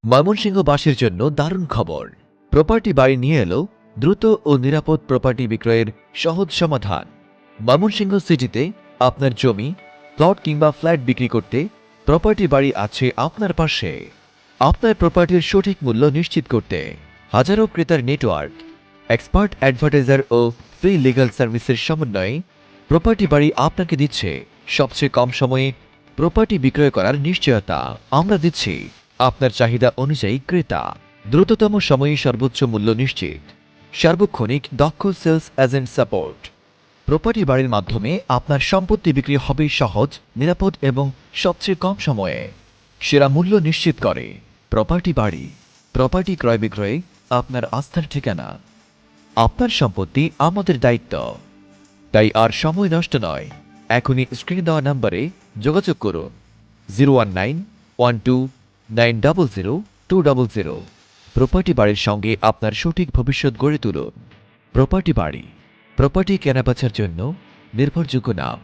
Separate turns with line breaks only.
ময়মনসিংহবাসীর জন্য দারুণ খবর। প্রপার্টি বাড়ি নিয়ে এলো দ্রুত ও নিরাপদ প্রপার্টি বিক্রয়ের সহজ সমাধান। ময়মনসিংহ সিটিতে আপনার জমি, প্লট কিংবা ফ্ল্যাট বিক্রি করতে প্রপার্টি বাড়ি আছে আপনার পাশে। আপনার প্রপার্টির সঠিক মূল্য নিশ্চিত করতে হাজারো ক্রেতার নেটওয়ার্ক, এক্সপার্ট অ্যাডভার্টাইজার ও ফ্রি লিগ্যাল সার্ভিসের সমন্বয়ে প্রপার্টি বাড়ি আপনাকে দিচ্ছে সবচেয়ে কম সময়ে প্রপার্টি বিক্রয় করার নিশ্চয়তা। আমরা দিচ্ছি আপনার চাহিদা অনুযায়ী ক্রেতা, দ্রুততম সময়ে সর্বোচ্চ মূল্য নিশ্চিত, সার্বক্ষণিক দক্ষ সেলস এজেন্ট সাপোর্ট। প্রপার্টি বাড়ির মাধ্যমে আপনার সম্পত্তি বিক্রি হবে সহজ, নিরাপদ এবং সবচেয়ে কম সময়ে। সেরা মূল্য নিশ্চিত করে প্রপার্টি বাড়ি। প্রপার্টি ক্রয় বিক্রয়ে আপনার আস্থার ঠিকানা। আপনার সম্পত্তি আমাদের দায়িত্ব, তাই আর সময় নষ্ট নয়। এখনই স্ক্রিনে দেওয়া নম্বরে যোগাযোগ করুন 01912900200। প্রপার্টি বাড়ির সঙ্গে আপনার সঠিক ভবিষ্যৎ গড়ে তুলুন। প্রপার্টি বাড়ি, প্রপার্টি কেনাবেচার জন্য নির্ভরযোগ্য নাম।